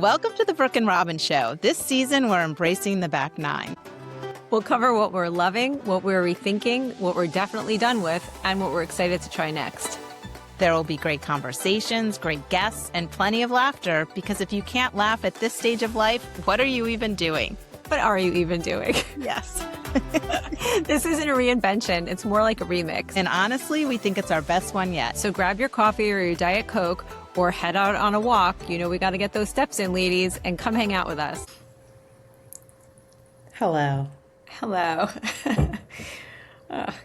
Welcome to the Brooke and Robyn Show. This season, we're embracing the back nine. We'll cover what we're loving, what we're rethinking, what we're definitely done with, and what we're excited to try next. There will be great conversations, great guests, and plenty of laughter, because if you can't laugh at this stage of life, what are you even doing? What are you even doing? Yes. This isn't a reinvention. It's more like a remix. And honestly, we think it's our best one yet. So grab your coffee or your Diet Coke or head out on a walk. You know we got to get those steps in, ladies, and come hang out with us. Hello. Hello.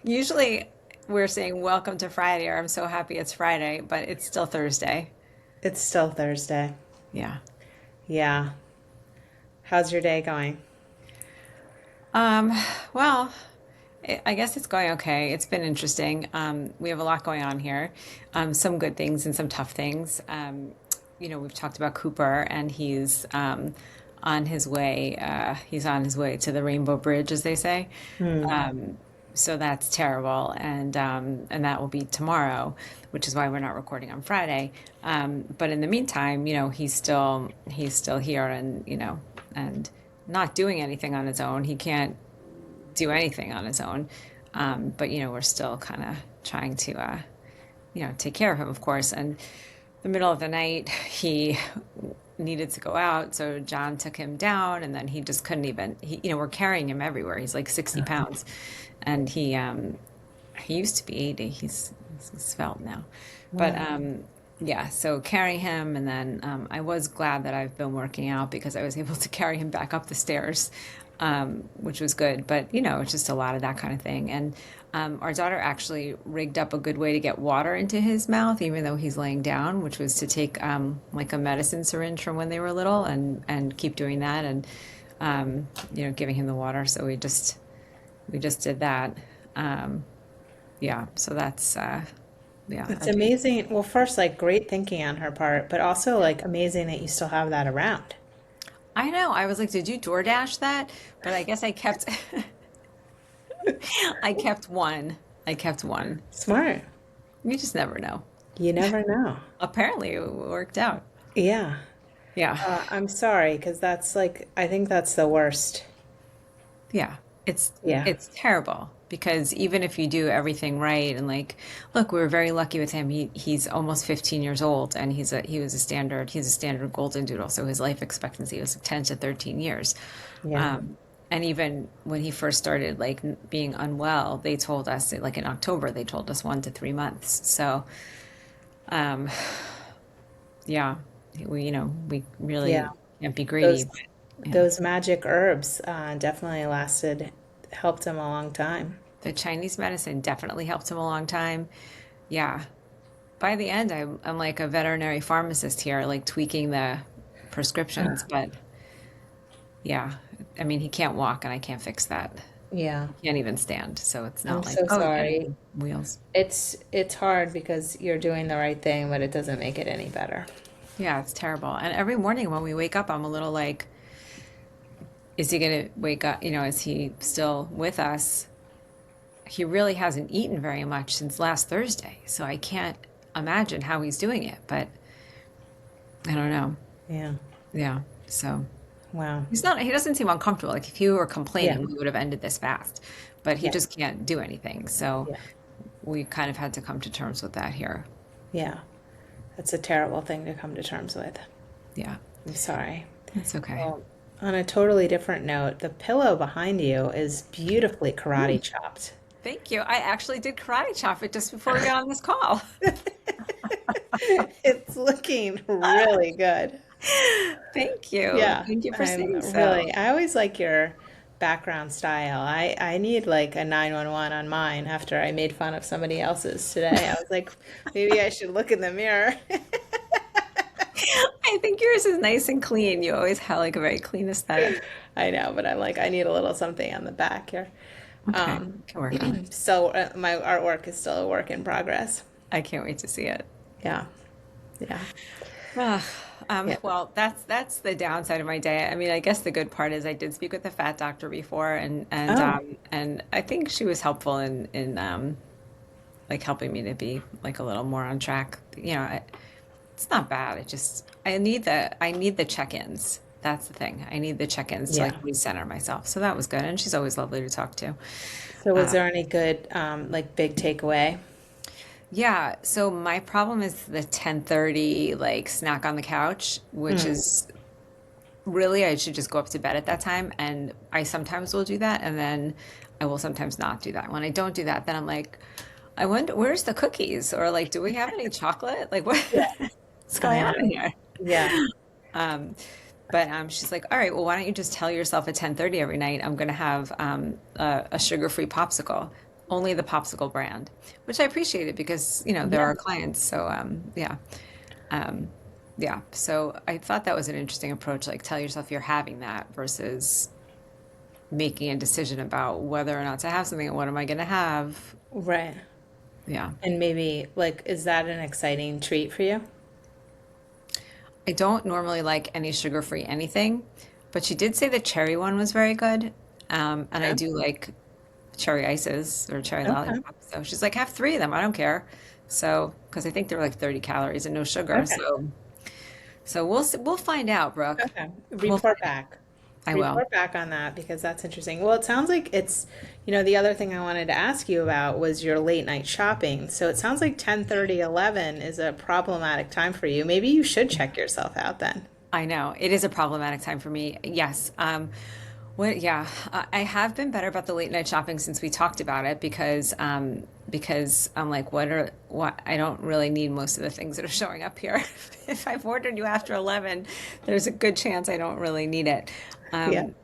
Usually we're saying welcome to Friday, or I'm so happy it's Friday, but it's still Thursday. It's still Thursday. Yeah. Yeah. How's your day going? Well, I guess it's going okay. It's been interesting. We have a lot going on here. Some good things and some tough things. We've talked about Cooper, and he's on his way. He's on his way to the Rainbow Bridge, as they say. So that's terrible, and that will be tomorrow, which is why we're not recording on Friday. But in the meantime, he's still here, and not doing anything on his own. He can't do anything on his own. But we're still kind of trying to take care of him, of course. And the middle of the night, he needed to go out, so John took him down, and then he just couldn't even. We're carrying him everywhere. He's like 60 pounds, and he used to be 80. He's svelte now, but yeah. So carrying him, and then I was glad that I've been working out because I was able to carry him back up the stairs, which was good. But it's just a lot of that kind of thing. And our daughter actually rigged up a good way to get water into his mouth, even though he's laying down, which was to take like a medicine syringe from when they were little, and keep doing that, and giving him the water. So we just did that. Yeah. So that's yeah. It's amazing. Well, first, like, great thinking on her part, but also like amazing that you still have that around. I know. I was like, did you DoorDash that? But I guess I kept I kept one. Smart. You just never know. You never know. Apparently it worked out. Yeah. Yeah. I'm sorry, because that's like, I think that's the worst. Yeah. It's Yeah. terrible, because even if you do everything right, and like, look, we were very lucky with him. He's almost 15 years old, and he's a standard golden doodle. So his life expectancy was 10 to 13 years. Yeah. And even when he first started like being unwell, they told us, like in October, they told us 1 to 3 months. So, yeah, we really Yeah. can't be greedy. Those But, yeah. those magic herbs definitely helped him a long time. The Chinese medicine definitely helped him a long time. Yeah. By the end, I'm like a veterinary pharmacist here, like tweaking the prescriptions. But yeah, I mean, he can't walk, and I can't fix that. Yeah. He can't even stand. So it's I'm not like, so oh, yeah, sorry. wheels. It's hard because you're doing the right thing, but it doesn't make it any better. Yeah, it's terrible. And every morning when we wake up, I'm a little like, is he going to wake up? Is he still with us? He really hasn't eaten very much since last Thursday. So I can't imagine how he's doing it, but I don't know. Yeah. Yeah. So Wow. he doesn't seem uncomfortable. Like if he were Yeah. complaining, we would have ended this fast, but he Yeah. just can't do anything. So Yeah. we kind of had to come to terms with that here. Yeah. That's a terrible thing to come to terms with. Yeah. I'm sorry. That's okay. Well, on a totally different note, the pillow behind you is beautifully karate chopped. Thank you. I actually did karate chop it just before we got on this call. It's looking really good. Thank you. Yeah, Thank you for saying so. really. I always like your background style. I need like a 911 on mine after I made fun of somebody else's today. I was like, maybe I should look in the mirror. I think yours is nice and clean. You always have like a very clean aesthetic. I know, but I'm like, I need a little something on the back here. Okay, can work on it. So my artwork is still a work in progress. I can't wait to see it. Yeah. Yeah. Ah, Yeah. well, that's the downside of my day. I mean, I guess the good part is I did speak with the fat doctor before, Oh, and I think she was helpful in like helping me to be like a little more on track. It's not bad. I need the check-ins. That's the thing. I need the check-ins to like Yeah. recenter myself. So that was good. And she's always lovely to talk to. So was there any good like big takeaway? Yeah, so my problem is the 10:30 like snack on the couch, which Mm. is really I should just go up to bed at that time, and I sometimes will do that, and then I will sometimes not do that. When I don't do that, then I'm like, I wonder where's the cookies, or like, do we have any chocolate? Like, Yeah. what's going I on in know. here? Yeah. Um, but she's like, all right, well, why don't you just tell yourself at 10:30 every night, I'm going to have a sugar-free popsicle, only the popsicle brand, which I appreciated because, they're Yeah. our clients. So, yeah. Um, yeah. So I thought that was an interesting approach. Like, tell yourself you're having that versus making a decision about whether or not to have something and what am I going to have. Right. Yeah. And maybe like, is that an exciting treat for you? I don't normally like any sugar-free anything, but she did say the cherry one was very good. And I Okay. do like cherry ices or cherry Okay. lollipops. So she's like, have three of them. I don't care. So, because I think they're like 30 calories and no sugar. Okay. So we'll find out, Brooke. Okay. We'll Report find. back. I will. Report back on that because that's interesting. Well, it sounds like the other thing I wanted to ask you about was your late night shopping. So it sounds like 10:30, 11 is a problematic time for you. Maybe you should check yourself out then. I know it is a problematic time for me. Yes. Yeah, I have been better about the late night shopping since we talked about it because I'm like, what I don't really need most of the things that are showing up here. If I've ordered you after 11, there's a good chance I don't really need it. Yeah. Um,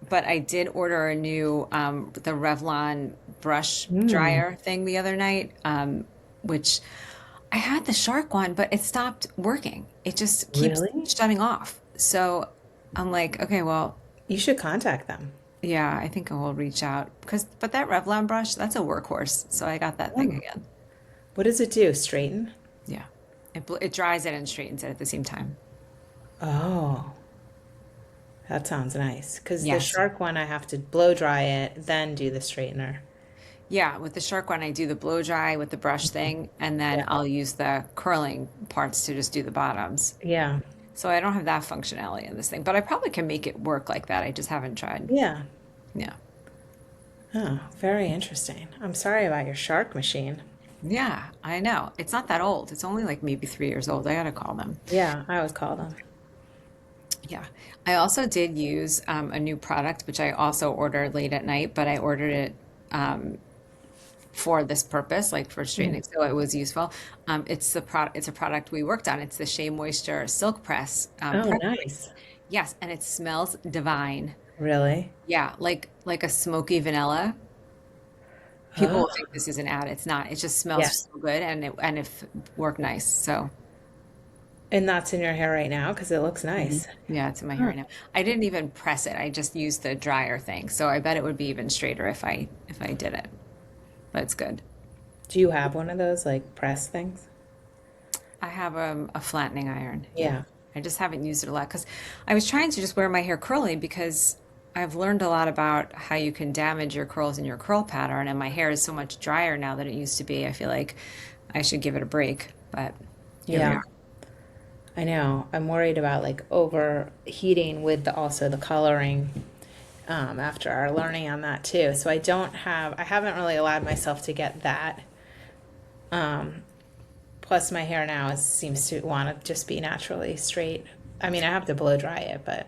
but I did order a new the Revlon brush Mm, dryer thing the other night, which I had the Shark one, but it stopped working. It just keeps really? shutting off. So I'm like, okay, well, You should contact them. yeah, I think I will reach out but that Revlon brush, that's a workhorse. So I got that thing Oh. again. What does it do? Straighten? Yeah. It dries it and straightens it at the same time. Oh, that sounds nice. Because the Yes. shark one, I have to blow dry it, then do the straightener. Yeah, with the Shark one, I do the blow dry with the brush thing, and then Yeah. I'll use the curling parts to just do the bottoms. Yeah. So I don't have that functionality in this thing, but I probably can make it work like that. I just haven't tried. Yeah. Yeah. Oh, very interesting. I'm sorry about your shark machine. Yeah, I know. It's not that old. It's only like maybe 3 years old. I gotta call them. Yeah, I always call them. Yeah. I also did use a new product, which I also ordered late at night, but I ordered it for this purpose, like for Mm. straightening, so it was useful. It's a product we worked on. It's the Shea Moisture Silk Press Oh, press clean. nice. Yes, and it smells divine. Really? Yeah, like a smoky vanilla. People Oh, will think this is an ad. It's not. It just yeah. smells so good, and it worked nice. So And that's in your hair right now because it looks nice. yeah, it's in my hair Huh. right now. I didn't even press it. I just used the dryer thing. So I bet it would be even straighter if I did it. But it's good. Do you have one of those like press things? I have a flattening iron. Yeah. Yeah. I just haven't used it a lot because I was trying to just wear my hair curly because I've learned a lot about how you can damage your curls and your curl pattern. And my hair is so much drier now than it used to be. I feel like I should give it a break. But here we Yeah. are. I know. I'm worried about like overheating with also the coloring after our learning on that too. So I haven't really allowed myself to get that. Plus my hair now seems to want to just be naturally straight. I mean, I have to blow dry it, but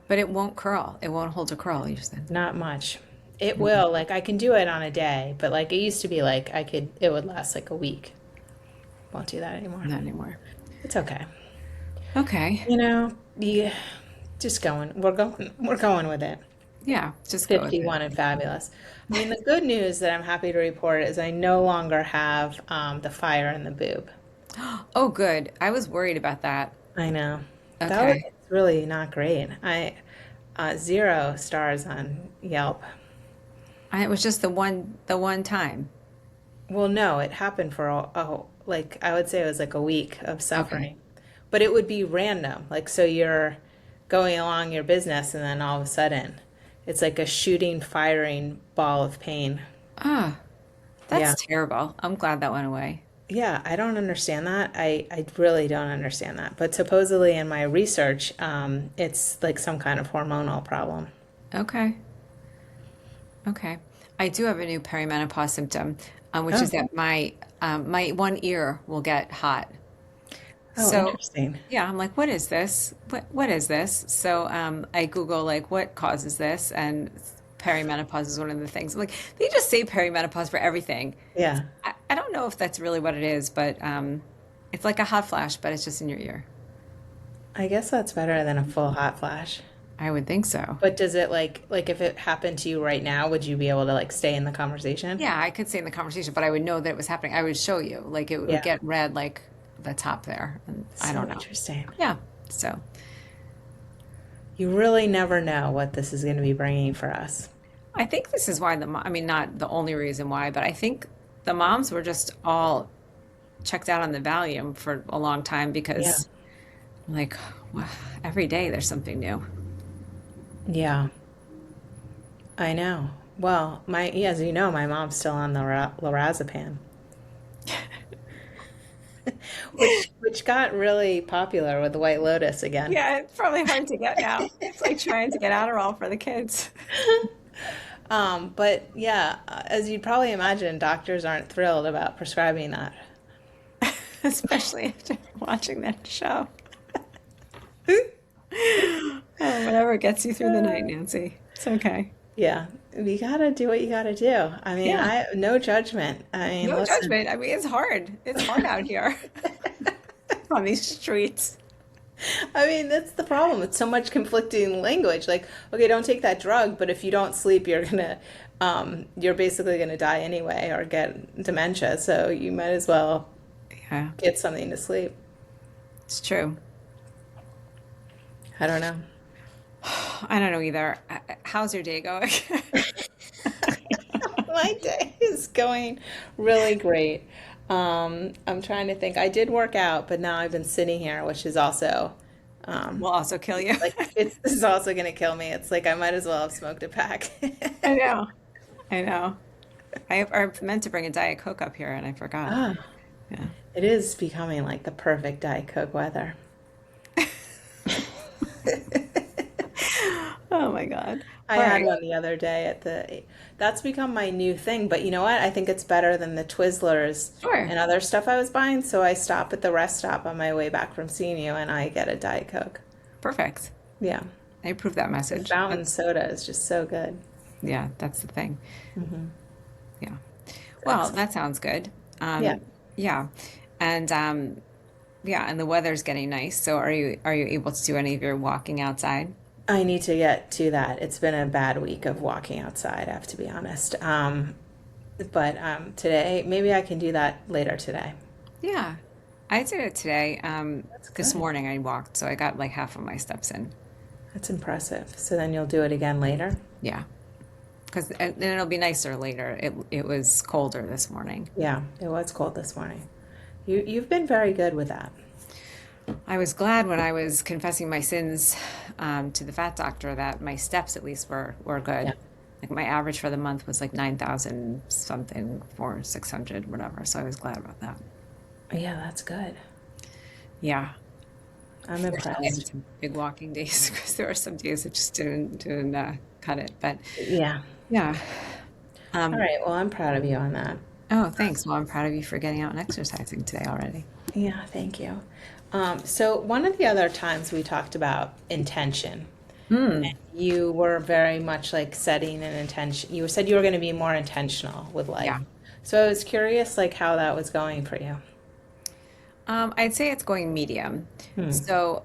But it won't curl. It won't hold a curl, you said. not much. It will, like I can do it on a day, but like it used to be like it would last like a week. Won't do that anymore. Not anymore. It's okay. Okay. Yeah, we're going with it. Yeah, just go with it. 51 and fabulous. I mean, the good news that I'm happy to report is I no longer have the fire in the boob. Oh, good. I was worried about that. I know. That was Okay. really not great. I 0 stars on Yelp. It was just the one time. Well, no, it happened for like I would say it was like a week of Okay. suffering. But it would be random. Like so you're going along your business and then all of a sudden it's like a shooting, firing ball of pain. Ah, Yeah. that's terrible. I'm glad that went away. Yeah, I don't understand that. I really don't understand that. But supposedly in my research, it's like some kind of hormonal problem. Okay. Okay. I do have a new perimenopause symptom, which is Oh, that my one ear will get hot. oh, So, interesting. yeah, I'm like, what is this? What is this? So, I Google like what causes this, and perimenopause is one of the things. I'm like, they just say perimenopause for everything. Yeah, I don't know if that's really what it is, but it's like a hot flash, but it's just in your ear. I guess that's better than a full hot flash. I would think so. But does it like if it happened to you right now, would you be able to like stay in the conversation? Yeah, I could say in the conversation, but I would know that it was happening. I would show you, like it would Yeah, get red, like the top there, and I so don't know. interesting. Yeah, so You really never know what this is going to be bringing for us. I think this is why I mean, not the only reason why, but I think the moms were just all checked out on the Valium for a long time Yeah, because, like, wow, every day there's something new. yeah, I know. Well, yeah, as you know, my mom's still on the lorazepam, which got really popular with the White Lotus again. Yeah, it's probably hard to get now. It's like trying to get Adderall for the kids. But yeah, as you'd probably imagine, doctors aren't thrilled about prescribing that. Especially after watching that show. Oh, whatever gets you through the night, Nancy. It's okay. Yeah, you gotta do what you gotta do. I mean, Yeah. I no judgment. I mean, No listen. judgment. I mean, it's hard. It's hard out here on these streets. I mean, that's the problem. It's so much conflicting language. Like, okay, don't take that drug, but if you don't sleep, you're basically gonna die anyway or get dementia. So you might as well Yeah, get something to sleep. it's true. I don't know. I don't know either. How's your day going? My day is going really great. I'm trying to think. I did work out, but now I've been sitting here, which is also Will also kill you. like this is also gonna kill me. It's like I might as well have smoked a pack. I know. I know. I meant to bring a Diet Coke up here and I forgot. Ah, Yeah. it is becoming like the perfect Diet Coke weather. Oh my God. I All had right. one the other day at the. That's become my new thing. But you know what? I think it's better than the Twizzlers Sure. and other stuff I was buying. So I stop at the rest stop on my way back from seeing you, and I get a Diet Coke. Perfect. Yeah, I approve that the message. fountain soda is just so good. Yeah, that's the thing. Yeah. Well, That's that sounds good. yeah. Yeah. And yeah, and the weather's getting nice. So are you able to do any of your walking outside? I need to get to that. It's been a bad week of walking outside, I have to be honest. But today, maybe I can do that later today. Yeah. I did it today. That's This good. morning I walked, so I got like half of my steps in. That's impressive. So then you'll do it again later? Yeah. Because and it'll be nicer later. It was colder this morning. Yeah, it was cold this morning. You've been very good with that. I was glad when I was confessing my sins to the fat doctor that my steps at least were Yeah. good. Like my average for the month was like 9,000 something for 600, whatever. So I was glad about that. Yeah, that's good. Yeah. I'm Fortunately, I had impressed. some big walking days because there were some days that just didn't cut it. But Yeah. yeah. All Um, right. Well, I'm proud of you on that. oh, thanks. Well, I'm proud of you for getting out and exercising today already. Yeah, thank you. So one of the other times we talked about intention, you were very much like setting an intention. You said you were going to be more intentional with life. Yeah. So I was curious, like how that was going for you. I'd say it's going medium. So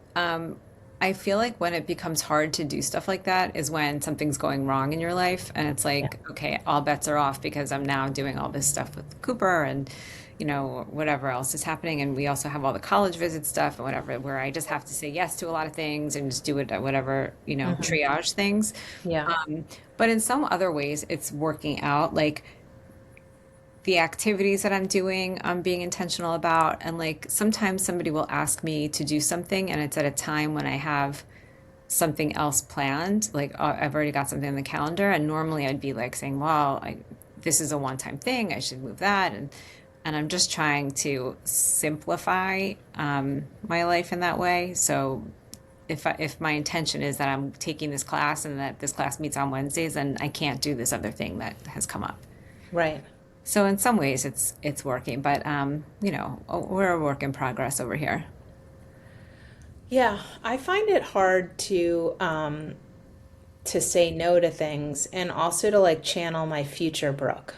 I feel like when it becomes hard to do stuff like that is when something's going wrong in your life, and it's Yeah. like, okay, all bets are off because I'm now doing all this stuff with Cooper and whatever else is happening, and we also have all the college visit stuff and whatever, where I just have to say yes to a lot of things and just do it at whatever triage things. Yeah. But in some other ways, it's working out. Like the activities that I'm doing, I'm being intentional about. And like sometimes somebody will ask me to do something and it's at a time when I have something else planned. Like I've already got something on the calendar. And normally I'd be like saying, well, this is a one-time thing. I should move that. And I'm just trying to simplify my life in that way. So if my intention is that I'm taking this class and that this class meets on Wednesdays, then I can't do this other thing that has come up. Right. So in some ways it's working, but we're a work in progress over here. Yeah, I find it hard to say no to things and also to like channel my future Brooke.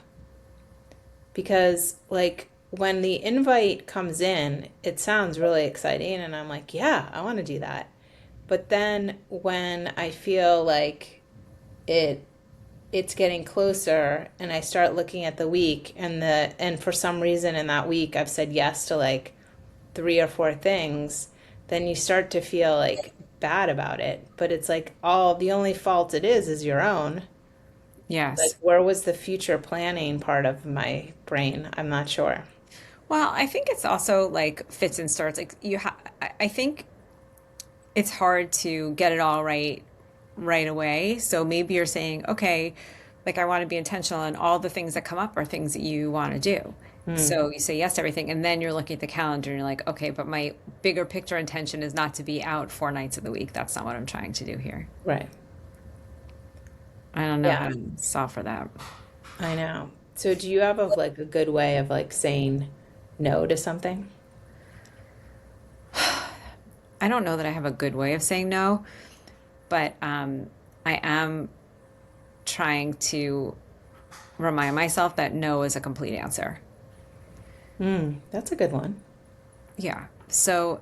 Because like when the invite comes in, it sounds really exciting and I'm like, yeah, I want to do that. But then when I feel like it it's getting closer and I start looking at the week and for some reason in that week I've said yes to like three or four things, then you start to feel like bad about it. But it's like all the only fault it is your own. Like Yes. where was the future planning part of my brain? I'm not sure. Well, I think it's also like fits and starts. Like I think it's hard to get it all right away. So maybe you're saying, okay, like I want to be intentional and all the things that come up are things that you want to do. Hmm. So you say yes to everything and then you're looking at the calendar and you're like, okay, but my bigger picture intention is not to be out 4 nights of the week. That's not what I'm trying to do here. Right. I don't know how Yeah, to solve for that. I know. So do you have like a good way of like saying no to something? I don't know that I have a good way of saying no, but I am trying to remind myself that no is a complete answer. That's a good one. Yeah. So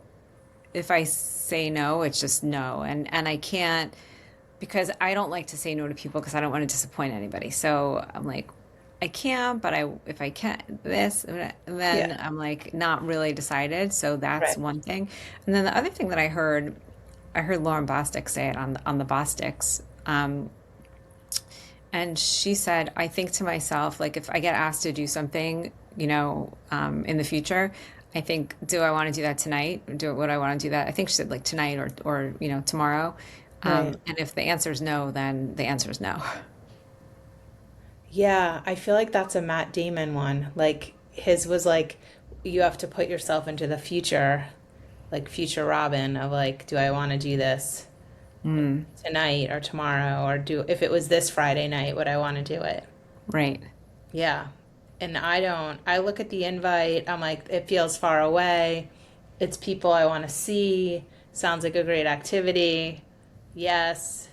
if I say no, it's just no. And I can't because I don't like to say no to people because I don't want to disappoint anybody. So I'm like, I can, but if I can't this, then Yeah. I'm like not really decided. So that's Right. one thing. And then the other thing that I heard Lauren Bostic say it on the Bostics. And she said, I think to myself, like if I get asked to do something, in the future, I think, do I want to do that tonight? Would I want to do that? I think she said like tonight or tomorrow. Right. And if the answer is no, then the answer is no. Yeah, I feel like that's a Matt Damon one. Like his was like you have to put yourself into the future, like future Robin of like, do I want to do this tonight or tomorrow or do if it was this Friday night, would I want to do it? Right. Yeah. And I don't, I look at the invite, I'm like, it feels far away. It's people I want to see. Sounds like a great activity. Yes.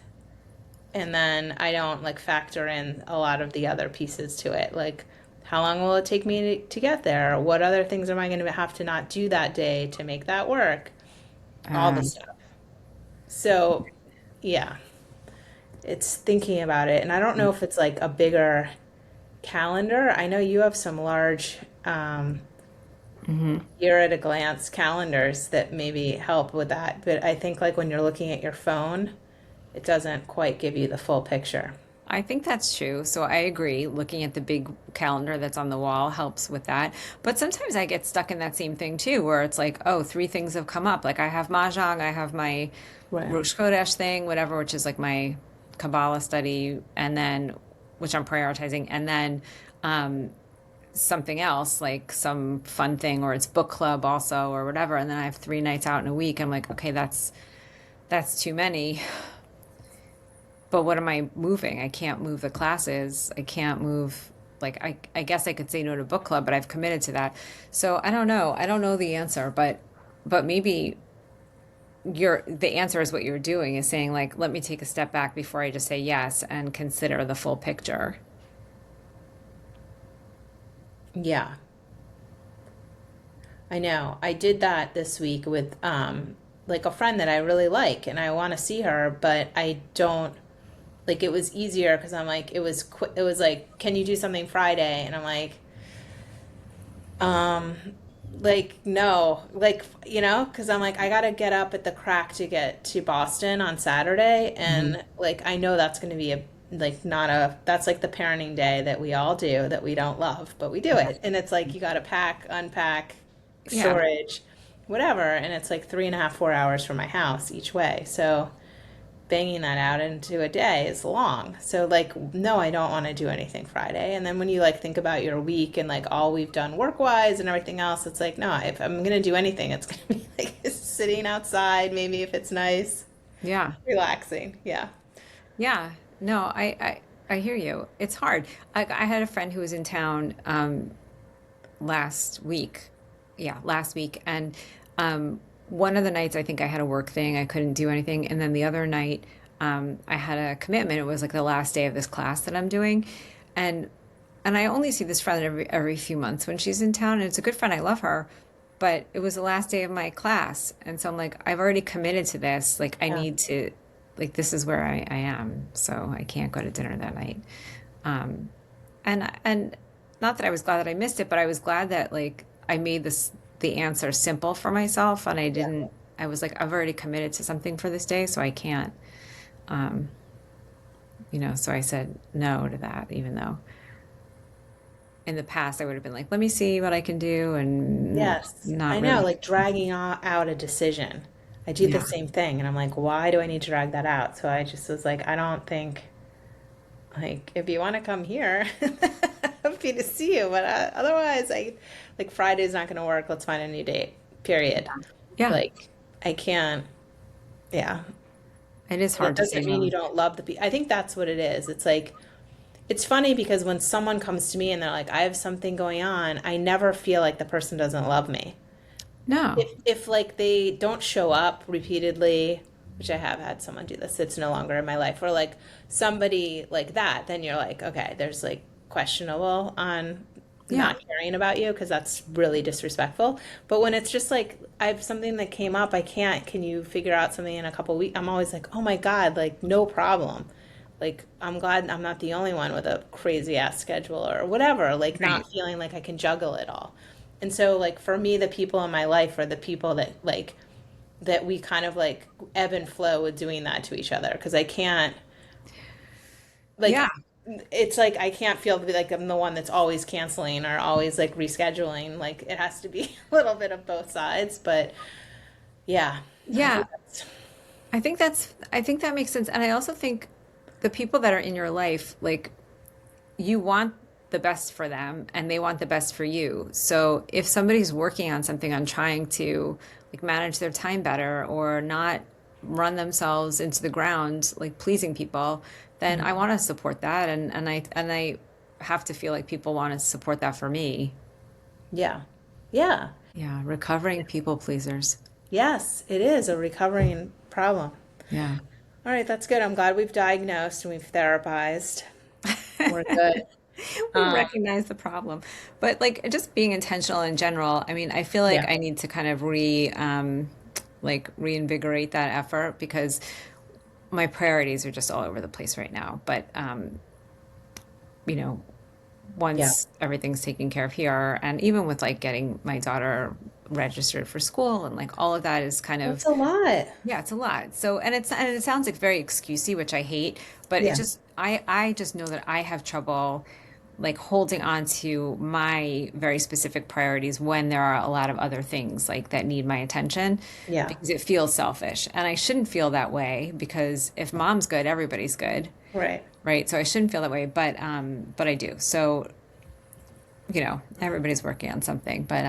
And then I don't like factor in a lot of the other pieces to it. Like, how long will it take me to get there? What other things am I going to have to not do that day to make that work? All the Um, stuff. So, yeah, it's thinking about it. And I don't know if it's like a bigger calendar. I know you have some large year at a glance calendars that maybe help with that. But I think like when you're looking at your phone, it doesn't quite give you the full picture. I think that's true. So I agree. Looking at the big calendar that's on the wall helps with that. But sometimes I get stuck in that same thing too, where it's like, oh, three things have come up. Like I have Mahjong, I have my Right. Rosh Kodesh thing, whatever, which is like my Kabbalah study, and then which I'm prioritizing, and then something else like some fun thing, or it's book club also, or whatever. And then I have 3 nights out in a week. I'm like, okay, that's too many. But what am I moving? I can't move the classes. I can't move, like, I guess I could say no to book club, but I've committed to that. So I don't know. I don't know the answer, but maybe the answer is what you're doing is saying like, let me take a step back before I just say yes and consider the full picture. Yeah, I know. I did that this week with like a friend that I really like and I want to see her, but I don't like it was easier because I'm like it was like can you do something Friday? And I'm um like no, like because I'm like I got to get up at the crack to get to Boston on Saturday and like I know that's going to be a like not a that's like the parenting day that we all do that we don't love, but we do it. And it's like you got to pack, unpack, Yeah. storage, whatever, and it's like 3.5, 4 hours from my house each way. So banging that out into a day is long. So like, no, I don't want to do anything Friday. And then when you like think about your week and like all we've done work wise and everything else, it's like, no, if I'm gonna do anything, it's gonna be like sitting outside, maybe if it's nice, Yeah. relaxing. Yeah. Yeah. No, I hear you. It's hard. I had a friend who was in town last week. Yeah, last week. And one of the nights I think I had a work thing. I couldn't do anything. And then the other night I had a commitment. It was like the last day of this class that I'm doing. And I only see this friend every few months when she's in town. And it's a good friend. I love her. But it was the last day of my class. And so I'm like, I've already committed to this. Like, I Yeah. need to, like, this is where I am. So I can't go to dinner that night. Um, and not that I was glad that I missed it, but I was glad that like I made the answer simple for myself, and I Yeah. didn't. I was like, I've already committed to something for this day, so I can't. Um, so I said no to that, even though in the past I would have been like, let me see what I can do, and Yes, not I know, really. like dragging out a decision. I do the Yeah, same thing, and I'm like, why do I need to drag that out? So I just was like, I don't think, like, if you want to come here, happy to see you. But otherwise, like, Friday's not going to work. Let's find a new date, period. yeah. Like, I can't, yeah. It is That hard to say doesn't mean you no. don't love the people. I think that's what it is. It's like, it's funny because when someone comes to me and they're like, I have something going on, I never feel like the person doesn't love me. No. If like they don't show up repeatedly, which I have had someone do this, it's no longer in my life, or like somebody like that, then you're like, okay, there's like questionable on Yeah. not caring about you because that's really disrespectful. But when it's just like I have something that came up, I can't, can you figure out something in a couple weeks? I'm always like, oh my God, like no problem. Like I'm glad I'm not the only one with a crazy ass schedule or whatever, like Right. not feeling like I can juggle it all. And so like for me, the people in my life are the people that like that we kind of like ebb and flow with doing that to each other because I can't Yeah. like it's like I can't feel to be like I'm the one that's always canceling or always like rescheduling. Like it has to be a little bit of both sides. But yeah, I Yeah. think that's I think that makes sense. And I also think the people that are in your life, like you want the best for them and they want the best for you. So if somebody's working on something, on trying to like manage their time better or not run themselves into the ground, like pleasing people, then I mhm. want to support that. And I have to feel like people want to support that for me. Yeah. Yeah. Yeah. Recovering people pleasers. Yes, it is a recovering problem. Yeah. All right, that's good. I'm glad we've diagnosed and we've therapized. We're good. We Um, recognize the problem, but like just being intentional in general. I mean, I feel like yeah. I need to kind of like reinvigorate that effort because my priorities are just all over the place right now. But you know, Yeah. once everything's taken care of here, and even with like getting my daughter registered for school and like all of that is kind That's of a lot. yeah, it's a lot. So and it sounds like very excusey, which I hate, but it Yeah. just I just know that I have trouble like holding on to my very specific priorities when there are a lot of other things like that need my attention Yeah. because it feels selfish. And I shouldn't feel that way because if mom's good, everybody's good, Right. right? So I shouldn't feel that way, but I do. So, everybody's working on something, but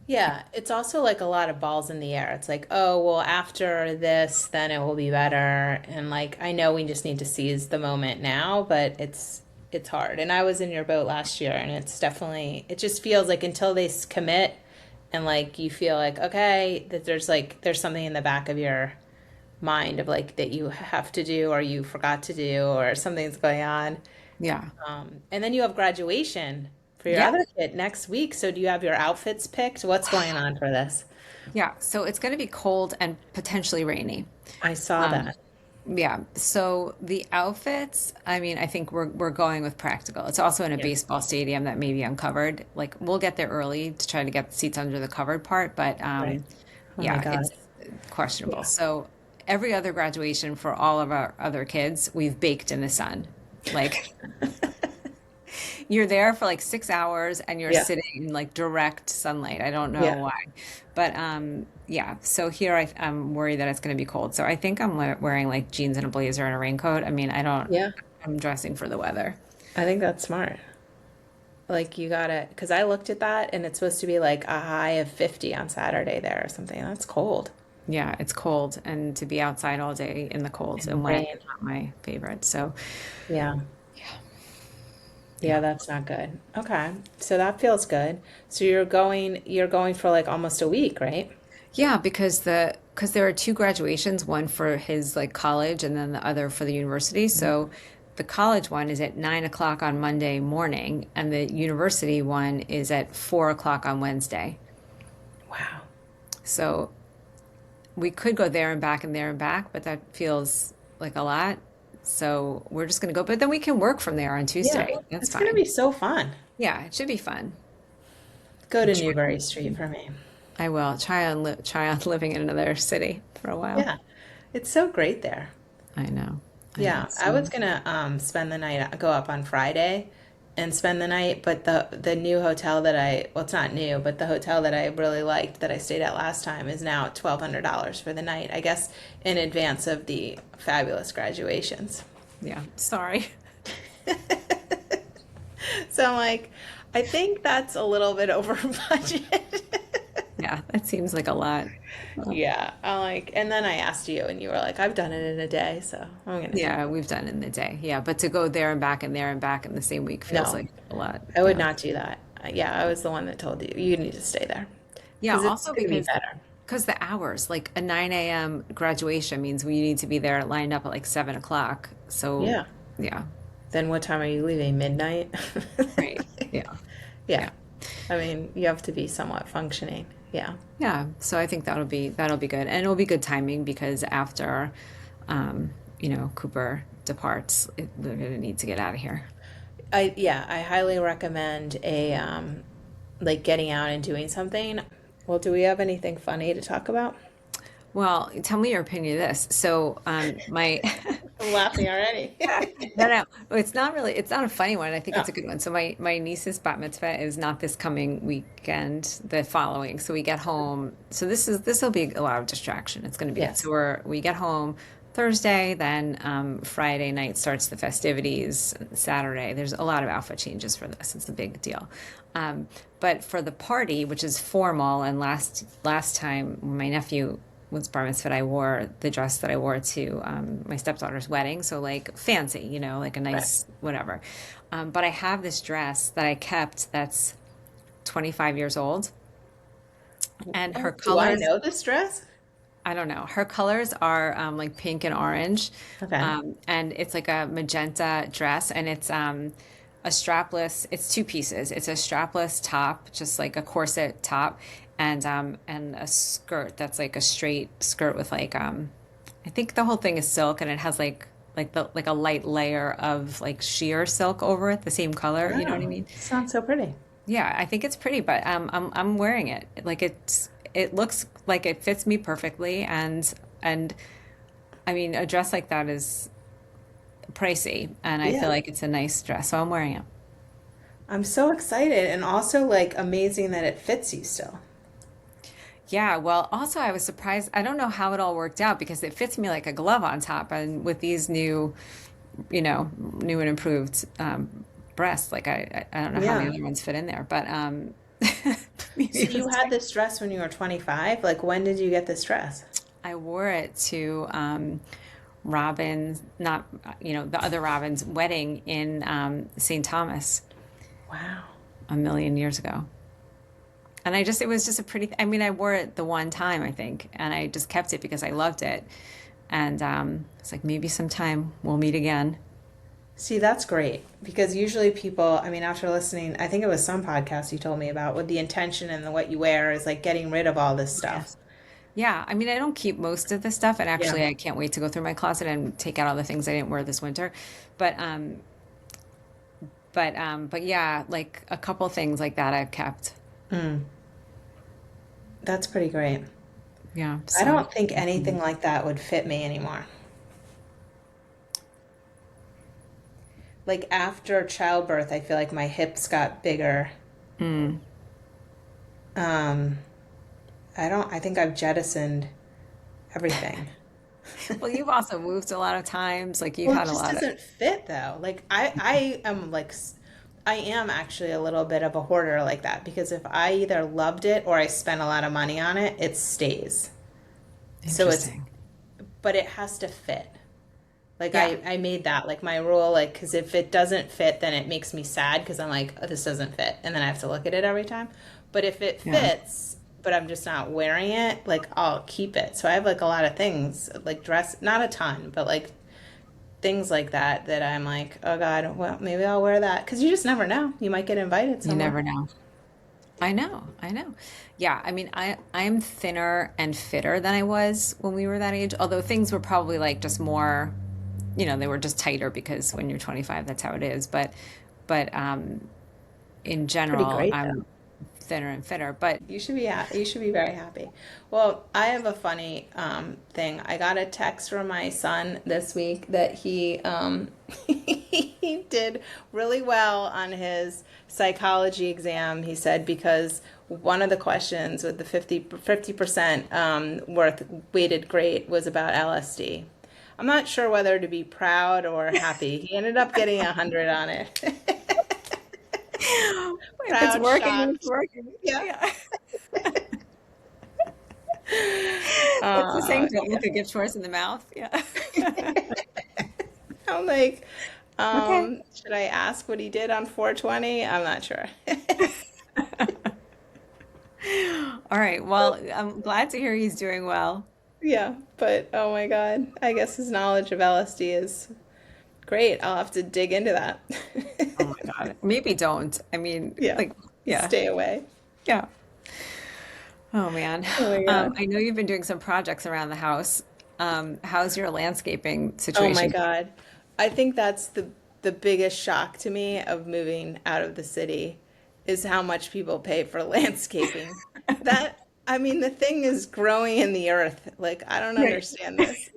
Yeah. It's also like a lot of balls in the air. It's like, oh, well, after this, then it will be better. And like, I know we just need to seize the moment now, but it's hard. And I was in your boat last year, and it's definitely it just feels like until they commit, and like you feel like okay, that there's something in the back of your mind of like that you have to do or you forgot to do or something's going on. yeah. And then you have graduation for your Yeah. other kid next week. So do you have your outfits picked? What's going on for this? Yeah. So it's going to be cold and potentially rainy. I saw Um, that. Yeah. So the outfits, I mean, I think we're going with practical. It's also in a Yeah. baseball stadium that may be uncovered. Like we'll get there early to try to get the seats under the covered part, but Right. Oh my yeah, God. it's questionable. Yeah. So every other graduation for all of our other kids, we've baked in the sun. Like you're there for like 6 hours and you're Yeah. sitting in like direct sunlight. I don't know Yeah. why. But yeah, so here I'm worried that it's going to be cold. So I think I'm wearing like jeans and a blazer and a raincoat. I mean, Yeah. I'm dressing for the weather. I think that's smart. Like you gotta, because I looked at that and it's supposed to be like a high of 50 on Saturday there or something. That's cold. Yeah, it's cold, and to be outside all day in the cold and And wet rain. is not my favorite. So Yeah. yeah. Yeah, that's not good. Okay. So that feels good. So you're going for like almost a week, right? Yeah, because there are two graduations, one for his like college and then the other for the university. So the college one is at 9 o'clock on Monday morning, and the university one is at 4 o'clock on Wednesday. Wow. So we could go there and back and there and back, but that feels like a lot. So we're just gonna go, but then we can work from there on Yeah. Tuesday. That's It's gonna fine. be so fun. Yeah, it should be fun. Go to Newbury Street for me. I will try on living in another city for a while. Yeah. It's so great there. I know. I know. Yeah, I was gonna spend the night, go up on Friday and spend the night, but the new hotel that well, it's not new, but the hotel that I really liked that I stayed at last time is now $1,200 for the night, I guess in advance of the fabulous graduations. Yeah. Sorry. So I'm like, I think that's a little bit over budget. Yeah, that seems like a lot. Yeah, I'm like, and then I asked you, and you were like, I've done it in a day, so I'm gonna do Yeah, it. we've done it in the day. Yeah, but to go there and back and there and back in the same week feels No, like a lot. I would Yeah. not do that. Yeah, I was the one that told you you need to stay there Yeah, because it's also gonna be better. because the hours, like a 9 a.m. graduation means we need to be there lined up at like 7 o'clock. So Yeah. yeah, Then what time are you leaving? Midnight? right. Yeah. Yeah. Yeah. I mean, you have to be somewhat functioning. Yeah. Yeah. So I think that'll be good. And it'll be good timing because after Cooper departs, they're gonna need to get out of here. I highly recommend a like getting out and doing something. Well, do we have anything funny to talk about? Well, tell me your opinion of this. So, my I'm laughing already. no, no, it's not a funny one. I think Oh, it's a good one. So my niece's bat mitzvah is not this coming weekend, the following. So we get home. So this will be a lot of distraction. It's going to be good. yes. So we get home Thursday, then Friday night starts the festivities. Saturday, there's a lot of outfit changes for this. It's a big deal. But for the party, which is formal, and last time when my nephew was bar mitzvah, I wore the dress that I wore to my stepdaughter's wedding. So like fancy, like a Right. nice whatever. But I have this dress that I kept that's 25 years old, and her Oh, do I colors, know this dress? I don't know, her colors are like pink and orange, Okay. and it's like a magenta dress, and it's a strapless. It's two pieces. It's a strapless top, just like a corset top, and a skirt that's like a straight skirt with like I think the whole thing is silk, and it has like a light layer of like sheer silk over it, the same color. You know what I Wow. mean? Sounds so pretty. Yeah, I think it's pretty, but I'm wearing it. Like it looks like it fits me perfectly, and I mean a dress like that is pricey, and I feel Yeah. like it's a nice dress, so I'm wearing it. I'm so excited and also like amazing that it fits you still. Yeah, well, also I was surprised. I don't know how it all worked out because it fits me like a glove on top, and with these new and improved breasts, like I don't know how the Yeah. other ones fit in there, but maybe So it you was had this dress when you were 25? Like when did you get this dress? I wore it to Robin's, not the other Robin's wedding in St. Thomas Wow. a million years ago. And it was just a pretty, I mean, I wore it the one time, I think, and I just kept it because I loved it. And it's like, maybe sometime we'll meet again. See, that's great because usually people, I mean, after listening, I think it was some podcast you told me about with the intention and what you wear is like getting rid of all this stuff. Yes. Yeah, I mean, I don't keep most of the stuff, and Yeah. actually, I can't wait to go through my closet and take out all the things I didn't wear this winter. But but yeah, like a couple things like that I've kept. That's pretty great. Yeah, I so don't think anything like that would fit me anymore. Like after childbirth, I feel like my hips got bigger Um, I think I've jettisoned everything. Well, you've also moved a lot of times. Like you've Well, it had a just lot of, doesn't fit though. Like I am like I am actually a little bit of a hoarder like that because if I either loved it or I spent a lot of money on it, it stays. So it's interesting. but it has to fit. Like Yeah. I made that like my rule like because if it doesn't fit then it makes me sad because I'm like oh, this doesn't fit and then I have to look at it every time. But if it Yeah. fits but I'm just not wearing it, like I'll keep it. So I have like a lot of things like dress, not a ton, but like things like that that I'm like, oh God, well, maybe I'll wear that because you just never know. You might get invited You somewhere. never know. I know. I know. Yeah. I mean, I'm thinner and fitter than I was when we were that age, although things were probably like just more, they were just tighter because when you're 25, that's how it is. But in Pretty general, great though. I'm thinner and fitter. But You should be very happy. Well, I have a funny thing. I got a text from my son this week that he he did really well on his psychology exam. He said because one of the questions with the 50% worth weighted grade was about LSD. I'm not sure whether to be proud or happy. He ended up getting 100 on it. if it's Proud, working, it's shocked. working. Yeah. Yeah. It's the same don't look a gift horse in the mouth. Yeah. I'm like, Okay. should I ask what he did on 420? I'm not sure. All right. Well, I'm glad to hear he's doing well. Yeah, but oh my God, I guess his knowledge of LSD is great. I'll have to dig into that. Oh my God. Maybe don't. I mean, Yeah, like, yeah. stay away. Yeah. Oh man. Oh my God. I know you've been doing some projects around the house. How's your landscaping Oh my situation? God. I think that's the biggest shock to me of moving out of the city is how much people pay for landscaping. That, I mean, the thing is growing in the earth. Like, I don't Right. understand this.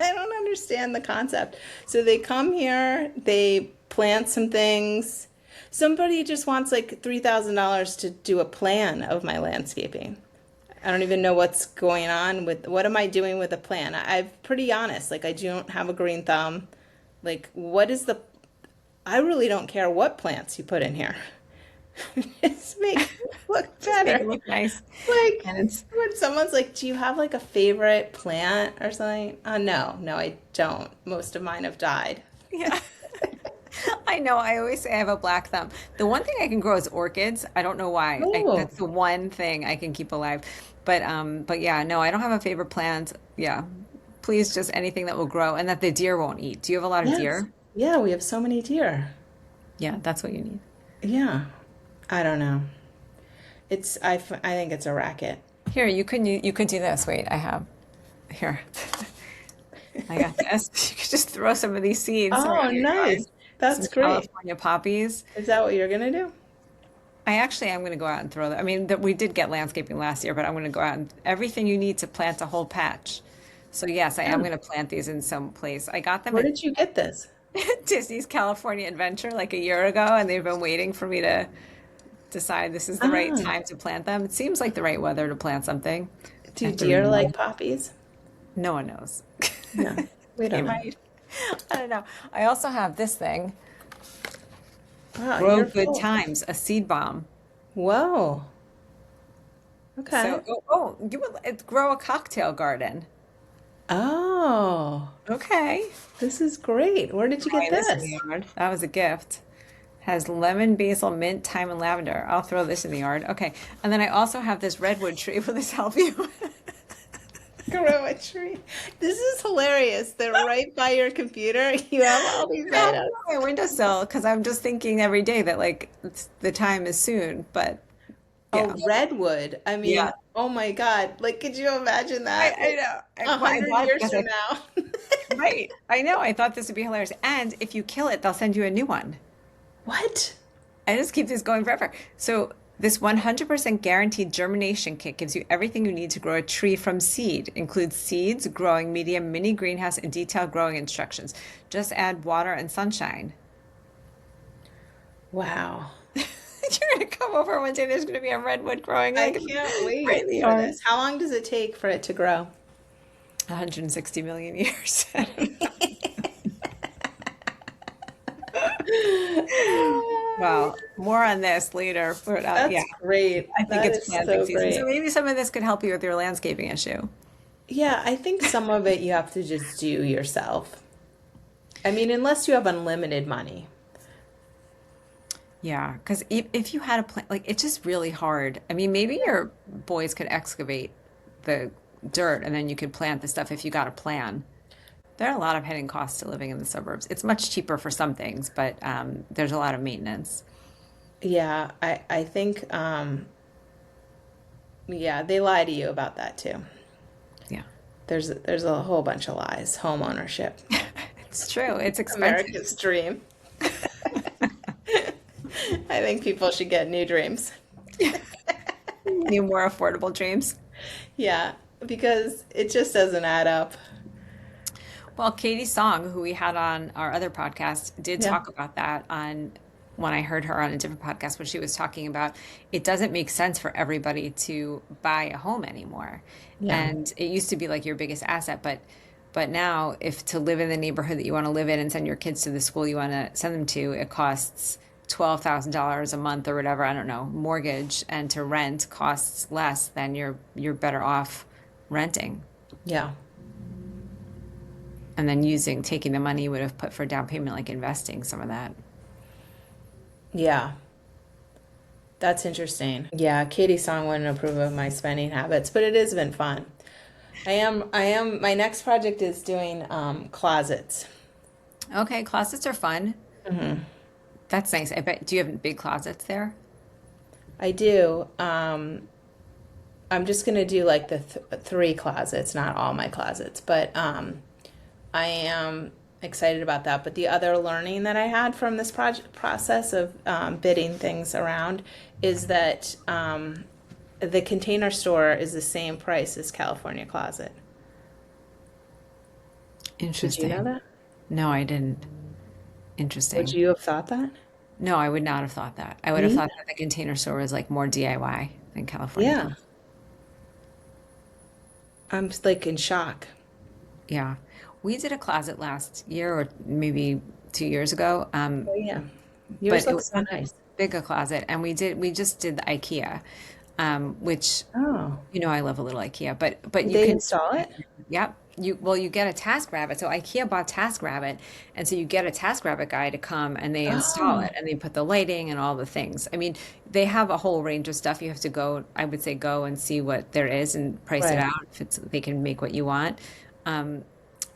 I don't understand the concept. So they come here, they plant some things. Somebody just wants like $3,000 to do a plan of my landscaping. I don't even know what's going on with what am I doing with a plan? I'm pretty honest. Like I don't have a green thumb. Like what is the I really don't care what plants you put in here. Just make it look Just make better. it look nice. Like And it's, when someone's like, "Do you have like a favorite plant or something?" No, no, I don't. Most of mine have died. yeah. I know. I always say I have a black thumb. The one thing I can grow is orchids. I don't know why. Oh, That's the one thing I can keep alive. But yeah, no, I don't have a favorite plant. Yeah. Please just anything that will grow and that the deer won't eat. Do you have a lot of yes. deer? Yeah, we have so many deer. Yeah, that's what you need. Yeah. I don't know. I think it's a racket. Here, you could do this. Wait, I have here. I got this. You could just throw some of these seeds Oh, around your yard. nice. Some That's great. California poppies. Is that what you're gonna do? I actually am going to go out and throw them. I mean, that we did get landscaping last year, but I'm going to go out and everything you need to plant a whole patch. So yes, I am Oh, going to plant these in some place. I got them where at did you get this? Disney's California Adventure like a year ago, and they've been waiting for me to decide this is the right Ah, time to plant them. It seems like the right weather to plant something. I do have to deer like remind. poppies? No one knows. No, we They don't know. might. I don't know. I also have this thing, Wow, Grow you're Good full. Times, a seed bomb. Whoa. Okay. So, you would grow a cocktail garden. Oh, Okay. this is great. Where did you get Growing this in the this? yard. That was a gift. Has lemon, basil, mint, thyme, and lavender. I'll throw this in the yard. Okay. And then I also have this redwood tree. Will this help you? Grow a tree. This is hilarious. They're right by your computer. You have all these Yeah, items. on my windowsill because I'm just thinking every day that like the time is soon. But yeah, Oh, redwood. I mean, yeah. oh my God. Like, could you imagine that? I Like know. a Well, I hundred bought it years because from I now. right. I know. I thought this would be hilarious. And if you kill it, they'll send you a new one. What? I just keep this going forever. So this 100% guaranteed germination kit gives you everything you need to grow a tree from seed. Includes seeds, growing medium, mini greenhouse, and detailed growing instructions. Just add water and sunshine. Wow. You're gonna come over one day. There's gonna be a redwood growing I like can't right wait in the for yard. this. How long does it take for it to grow? 160 million years. Well, more on this later. But yeah, That's great. I think That it's is planting so season. So great. maybe some of this could help you with your landscaping issue. Yeah, I think some of it you have to just do yourself. I mean, unless you have unlimited money. Yeah, because if you had a plan, like it's just really hard. I mean, maybe your boys could excavate the dirt and then you could plant the stuff if you got a plan. There are a lot of hidden costs to living in the suburbs. It's much cheaper for some things, but there's a lot of maintenance. Yeah, I think yeah, they lie to you about that too. Yeah, There's a whole bunch of lies. Home ownership. it's true. It's expensive. America's dream. I think people should get new dreams. New, more affordable dreams. Yeah, because it just doesn't add up. Well, Katie Song, who we had on our other podcast, did Yeah. talk about that on when I heard her on a different podcast when she was talking about it doesn't make sense for everybody to buy a home anymore. Yeah. And it used to be like your biggest asset, but now if to live in the neighborhood that you want to live in and send your kids to the school you want to send them to, it costs $12,000 a month or whatever, I don't know, mortgage, and to rent costs less, then you're better off renting. Yeah. And then taking the money you would have put for down payment, like investing some of that. Yeah. That's interesting. Yeah, Katie Song wouldn't approve of my spending habits, but it has been fun. My next project is doing closets. Okay, closets are fun. That's nice. I bet. Do you have big closets there? I do. I'm just gonna do like the three closets, not all my closets, but I am excited about that. But the other learning that I had from this project process of bidding things around is that the Container Store is the same price as California Closet. Did you know Interesting. that? No, I didn't. Would Interesting. you have thought that? No, I would not have thought that. I would have Me? thought that the Container Store was like more DIY than California Yeah, Clothes. I'm like in shock. Yeah. We did a closet last year or maybe 2 years ago. Oh yeah, But yours it looks was so not as nice. big a closet. And we just did the IKEA, which, Oh, I love a little IKEA, but did you they can, install it? yep. You get a TaskRabbit. So IKEA bought TaskRabbit, and so you get a TaskRabbit guy to come and they install Oh, it and they put the lighting and all the things. I mean, they have a whole range of stuff. You have to go, I would say, go and see what there is and price it right. out if they can make what you want. Um,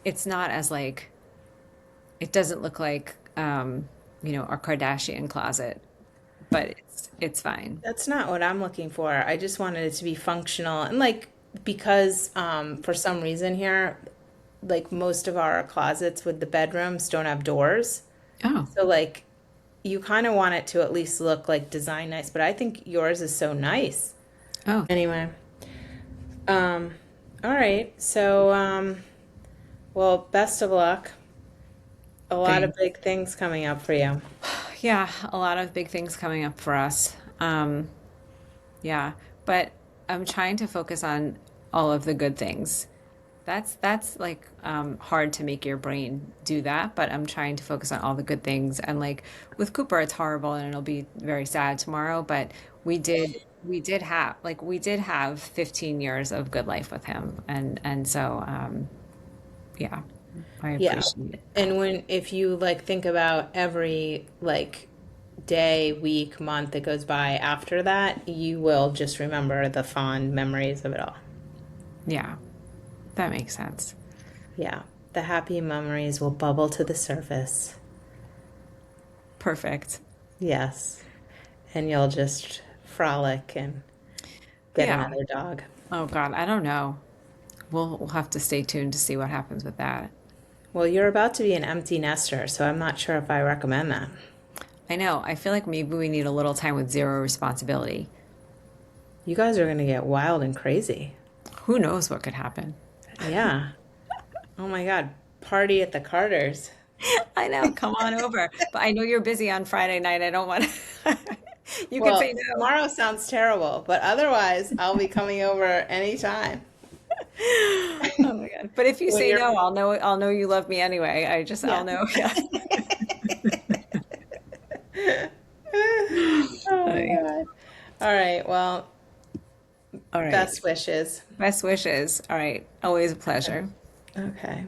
it's not as like it doesn't look like our Kardashian closet, but it's fine. That's not what I'm looking for. I just wanted it to be functional and like because for some reason here, like most of our closets with the bedrooms don't have doors. Oh, So like you kind of want it to at least look like design nice, but I think yours is so nice. oh, Anyway, all right. So well, best of luck. A lot of thanks. big things coming up for you. Yeah, a lot of big things coming up for us. Yeah, but I'm trying to focus on all of the good things. That's like hard to make your brain do that, but I'm trying to focus on all the good things. And like with Cooper, it's horrible and it'll be very sad tomorrow, but we did have 15 years of good life with him, and so yeah, I Yeah. appreciate it. And if you like think about every like day, week, month that goes by after that, you will just remember the fond memories of it all. Yeah, that makes sense. Yeah. The happy memories will bubble to the surface. Perfect. Yes. And you'll just frolic and get Yeah. another dog. Oh God, I don't know. We'll have to stay tuned to see what happens with that. Well, you're about to be an empty nester, so I'm not sure if I recommend that. I know. I feel like maybe we need a little time with zero responsibility. You guys are going to get wild and crazy. Who knows what could happen? Yeah. Oh my God. Party at the Carters. I know. Come on over. But I know you're busy on Friday night. I don't want to. You can say Well, no. tomorrow sounds terrible, but otherwise, I'll be coming over anytime. Oh my God. But if you When say you're no, I'll know you love me anyway. I'll Yeah. know. Yeah. Oh my Funny. God. All right. Well, All right. best wishes. Best wishes. All right. Always a pleasure. Okay.